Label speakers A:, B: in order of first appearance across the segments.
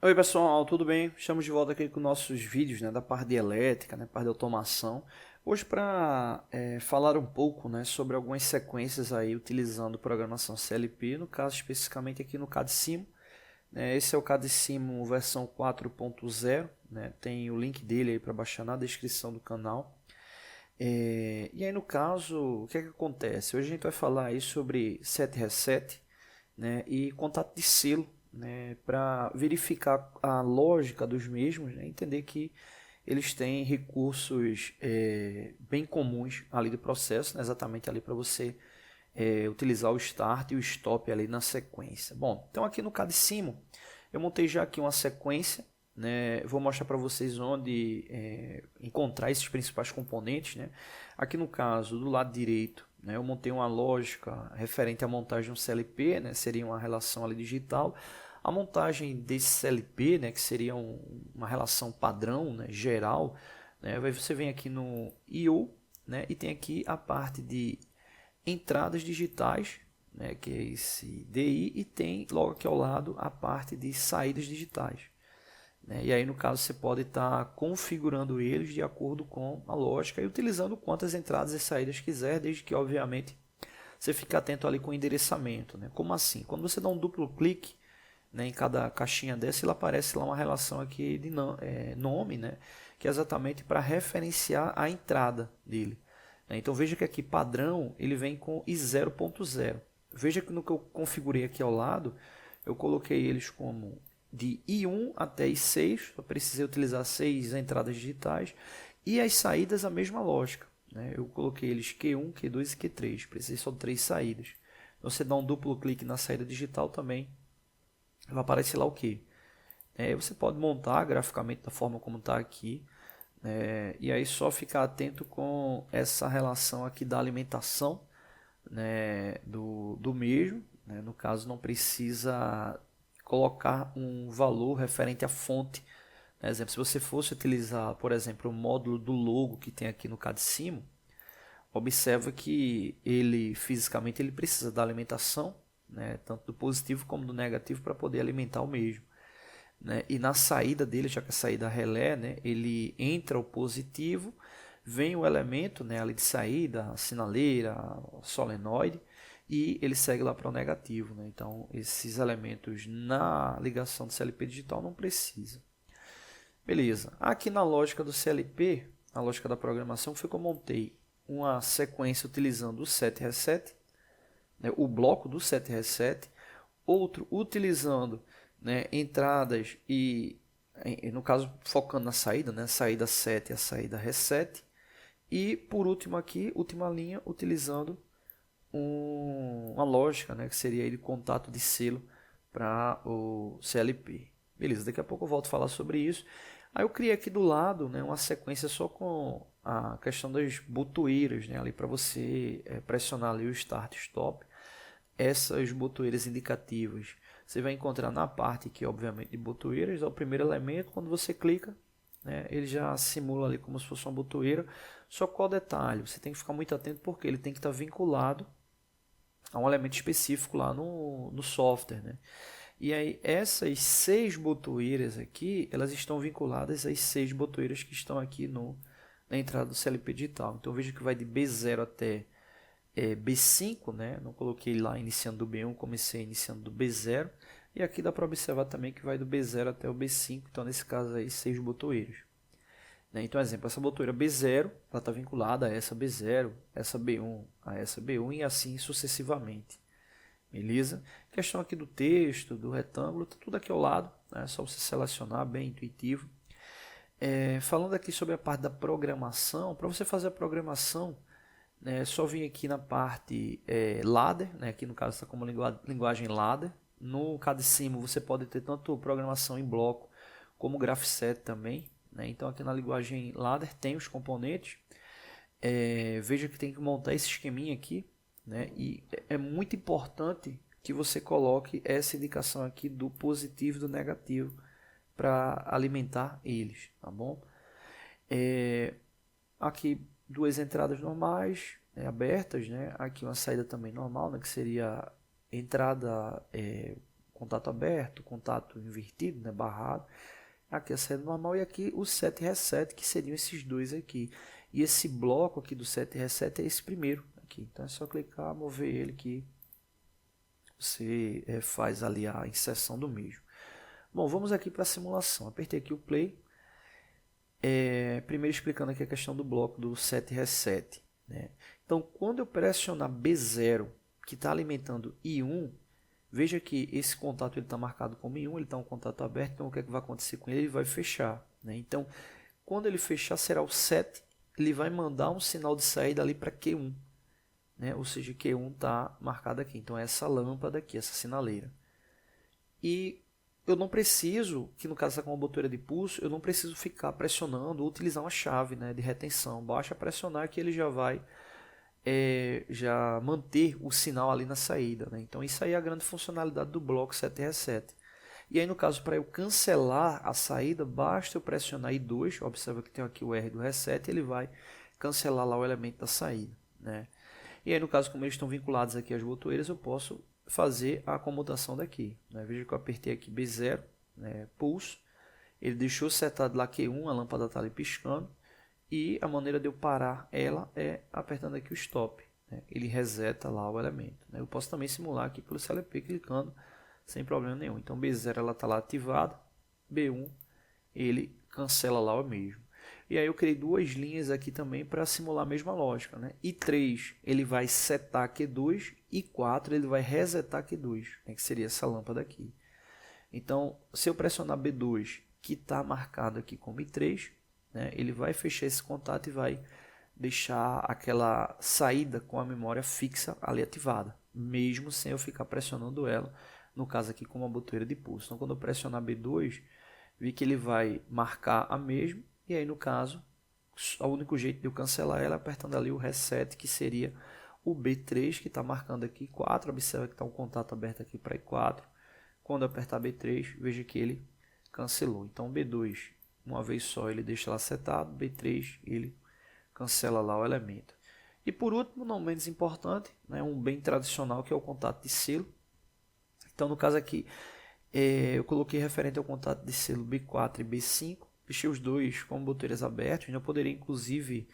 A: Oi pessoal, tudo bem? Estamos de volta aqui com nossos vídeos, da parte de elétrica, parte de automação. Hoje para falar um pouco, sobre algumas sequências aí utilizando programação CLP, no caso especificamente aqui no CADSIMO. Esse é o CADSIMO versão 4.0, tem o link dele aí para baixar na descrição do canal. E aí no caso, o que é que acontece? Hoje a gente vai falar aí sobre set reset, e contato de selo, para verificar a lógica dos mesmos, entender que eles têm recursos bem comuns ali do processo, exatamente ali para você utilizar o start e o stop ali na sequência. Bom, então aqui no CADSIMO eu montei já aqui uma sequência, vou mostrar para vocês onde encontrar esses principais componentes. Aqui no caso do lado direito, eu montei uma lógica referente à montagem de um CLP, seria uma relação ali digital. A montagem desse CLP, que seria uma relação padrão, geral, você vem aqui no IO, e tem aqui a parte de entradas digitais, que é esse DI, e tem logo aqui ao lado a parte de saídas digitais. E aí no caso você pode estar configurando eles de acordo com a lógica e utilizando quantas entradas e saídas quiser, desde que obviamente você fique atento ali com o endereçamento. Como assim? Quando você dá um duplo clique em cada caixinha dessa, ele aparece lá uma relação aqui de nome, que é exatamente para referenciar a entrada dele. Então veja que aqui padrão ele vem com I0.0. Veja que no que eu configurei aqui ao lado, eu coloquei eles como de I1 até I6, eu precisei utilizar 6 entradas digitais, e as saídas a mesma lógica. Eu coloquei eles Q1, Q2 e Q3, precisei só de 3 saídas. Você dá um duplo clique na saída digital também, vai aparecer lá o que? Você pode montar graficamente da forma como está aqui, e aí só ficar atento com essa relação aqui da alimentação, do mesmo. No caso, não precisa colocar um valor referente à fonte. Por exemplo, se você fosse utilizar, por exemplo, o módulo do logo que tem aqui no CADSIMO, observa que ele fisicamente ele precisa da alimentação, tanto do positivo como do negativo, para poder alimentar o mesmo. E na saída dele, já que a saída relé, ele entra o positivo, vem o elemento ali de saída, a sinaleira, a solenoide, e ele segue lá para o negativo. Então, esses elementos na ligação do CLP digital não precisa. Beleza. Aqui na lógica do CLP, na lógica da programação, foi que eu montei uma sequência utilizando o set reset, o bloco do set reset, outro utilizando entradas e, no caso, focando na saída, saída set e a saída reset, e por último aqui, última linha, utilizando uma lógica, que seria de contato de selo para o CLP. Beleza, daqui a pouco eu volto a falar sobre isso. Aí eu criei aqui do lado uma sequência só com a questão das botoeiras, ali para você pressionar ali o start e stop. Essas botoeiras indicativas você vai encontrar na parte aqui, obviamente, de botoeiras. É o primeiro elemento, quando você clica, ele já simula ali como se fosse uma botoeira. Só qual detalhe? Você tem que ficar muito atento porque ele tem que estar vinculado a um elemento específico lá no software. E aí essas 6 botoeiras aqui, elas estão vinculadas às 6 botoeiras que estão aqui na entrada do CLP digital. Então veja que vai de B0 até B5, não coloquei lá iniciando do B1, comecei iniciando do B0, e aqui dá para observar também que vai do B0 até o B5, então nesse caso aí 6 botoeiras. Então, exemplo, essa botoeira B0 ela está vinculada a essa B0, essa B1, a essa B1 e assim sucessivamente. Beleza? Questão aqui do texto, do retângulo, tá tudo aqui ao lado, é só você selecionar, bem intuitivo. Falando aqui sobre a parte da programação, para você fazer a programação, só vim aqui na parte ladder, aqui no caso está como linguagem ladder. No CADSIMO você pode ter tanto programação em bloco como graph-set também. Então aqui na linguagem ladder tem os componentes. Veja que tem que montar esse esqueminha aqui, e é muito importante que você coloque essa indicação aqui do positivo e do negativo para alimentar eles, tá bom? Aqui duas entradas normais, abertas, aqui uma saída também normal, que seria entrada contato aberto, contato invertido, né, barrado. Aqui a saída normal e aqui o set reset, que seriam esses dois aqui. E esse bloco aqui do set reset é esse primeiro aqui. Então é só clicar, mover ele que você faz ali a inserção do mesmo. Bom, vamos aqui para a simulação. Apertei aqui o play. Primeiro explicando aqui a questão do bloco do set reset, né? Então, quando eu pressionar B0, que está alimentando I1, veja que esse contato está marcado como I1, ele está um contato aberto, então o que é que vai acontecer com ele? Ele vai fechar, né? Então, quando ele fechar, será o set, ele vai mandar um sinal de saída ali para Q1, né? Ou seja, Q1 está marcado aqui. Então, é essa lâmpada aqui, essa sinaleira. E eu não preciso, que no caso está com uma botoeira de pulso, eu não preciso ficar pressionando ou utilizar uma chave, né, de retenção. Basta pressionar que ele já vai já manter o sinal ali na saída, né? Então isso aí é a grande funcionalidade do bloco set reset. E aí no caso, para eu cancelar a saída, basta eu pressionar I2, observa que tem aqui o R do reset, ele vai cancelar lá o elemento da saída, né? E aí no caso, como eles estão vinculados aqui às botoeiras, eu posso fazer a comutação daqui, né? Veja que eu apertei aqui B0, né, pulso, ele deixou setado lá Q1, a lâmpada está ali piscando, e a maneira de eu parar ela é apertando aqui o stop, né? Ele reseta lá o elemento, né? Eu posso também simular aqui pelo CLP clicando sem problema nenhum. Então B0 ela está lá ativada, B1 ele cancela lá o mesmo. E aí eu criei duas linhas aqui também para simular a mesma lógica, né? I3 ele vai setar Q2 e I4 ele vai resetar Q2, né? Que seria essa lâmpada aqui. Então, se eu pressionar B2, que está marcado aqui como I3, né, ele vai fechar esse contato e vai deixar aquela saída com a memória fixa ali ativada, mesmo sem eu ficar pressionando ela, no caso aqui com uma botoeira de pulso. Então, quando eu pressionar B2, vi que ele vai marcar a mesma, e aí no caso, o único jeito de eu cancelar ela é apertando ali o reset, que seria o B3, que está marcando aqui 4, observa que está um contato aberto aqui para I4. Quando eu apertar B3, veja que ele cancelou. Então B2, uma vez só, ele deixa lá setado, B3 ele cancela lá o elemento. E por último, não menos importante, né, um bem tradicional que é o contato de selo. Então no caso aqui, eu coloquei referente ao contato de selo B4 e B5, deixei os dois com boteiras abertas. Eu poderia inclusive,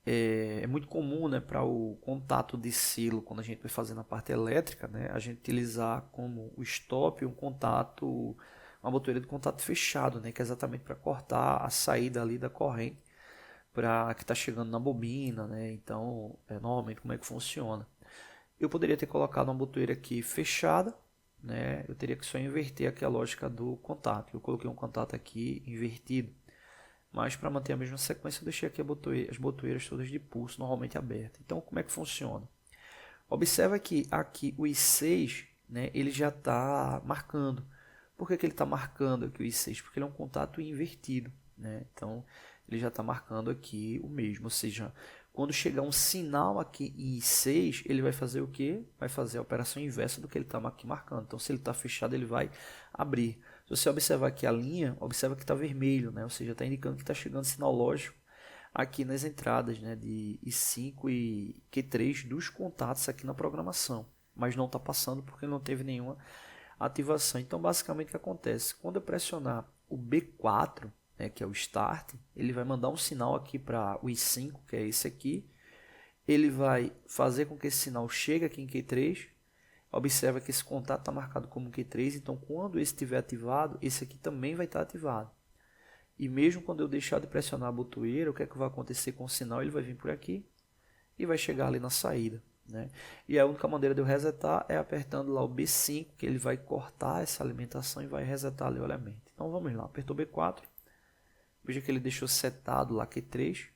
A: é muito comum, né, para o contato de selo, quando a gente vai fazer na parte elétrica, né, a gente utilizar como o stop um contato, uma botoeira de contato fechado, né, que é exatamente para cortar a saída ali da corrente para que está chegando na bobina, né. Então, normalmente como é que funciona? Eu poderia ter colocado uma botoeira aqui fechada, né, eu teria que só inverter aqui a lógica do contato. Eu coloquei um contato aqui invertido, mas para manter a mesma sequência eu deixei aqui as botoeiras todas de pulso normalmente abertas. Então como é que funciona? Observa que aqui o I6, né, ele já está marcando. Por que ele está marcando aqui o I6? Porque ele é um contato invertido, né? Então ele já está marcando aqui o mesmo, ou seja, quando chegar um sinal aqui em I6, ele vai fazer o que? Vai fazer a operação inversa do que ele está aqui marcando. Então se ele está fechado, ele vai abrir. Se você observar aqui a linha, observa que está vermelho, né? Ou seja, está indicando que está chegando sinal lógico aqui nas entradas, né, de I5 e Q3 dos contatos aqui na programação. Mas não está passando porque não teve nenhuma ativação. Então basicamente o que acontece? Quando eu pressionar o B4, né, que é o Start, ele vai mandar um sinal aqui para o I5, que é esse aqui. Ele vai fazer com que esse sinal chegue aqui em Q3. Observa que esse contato está marcado como Q3, então quando esse estiver ativado, esse aqui também vai estar ativado. E mesmo quando eu deixar de pressionar a botoeira, o que é que vai acontecer com o sinal? Ele vai vir por aqui e vai chegar ali na saída, né? E a única maneira de eu resetar é apertando lá o B5, que ele vai cortar essa alimentação e vai resetar ali o elemento. Então vamos lá, apertou B4, veja que ele deixou setado lá Q3,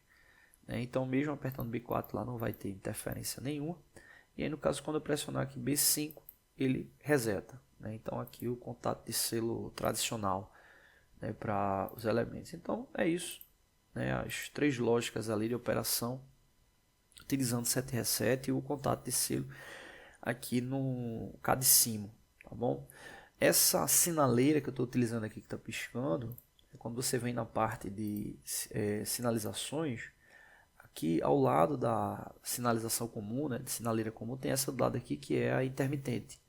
A: né? Então mesmo apertando B4 lá não vai ter interferência nenhuma. E aí no caso quando eu pressionar aqui B5, ele reseta, né? Então aqui o contato de selo tradicional, né, para os elementos. Então é isso, né, as três lógicas ali de operação utilizando set reset e o contato de selo aqui no cadecimo, tá bom? Essa sinaleira que eu estou utilizando aqui que está piscando, quando você vem na parte de sinalizações, aqui ao lado da sinalização comum, né, de sinaleira comum, tem essa do lado aqui que é a intermitente.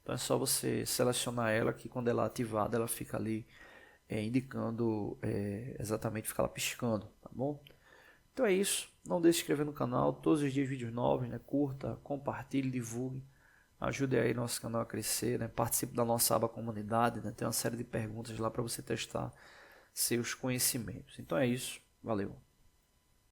A: Então é só você selecionar ela, que quando ela é ativada ela fica ali indicando exatamente, fica lá piscando, tá bom? Então é isso, não deixe de se inscrever no canal, todos os dias vídeos novos, né? Curta, compartilhe, divulgue, ajude aí nosso canal a crescer, né? Participe da nossa aba comunidade, né? Tem uma série de perguntas lá para você testar seus conhecimentos. Então é isso, valeu!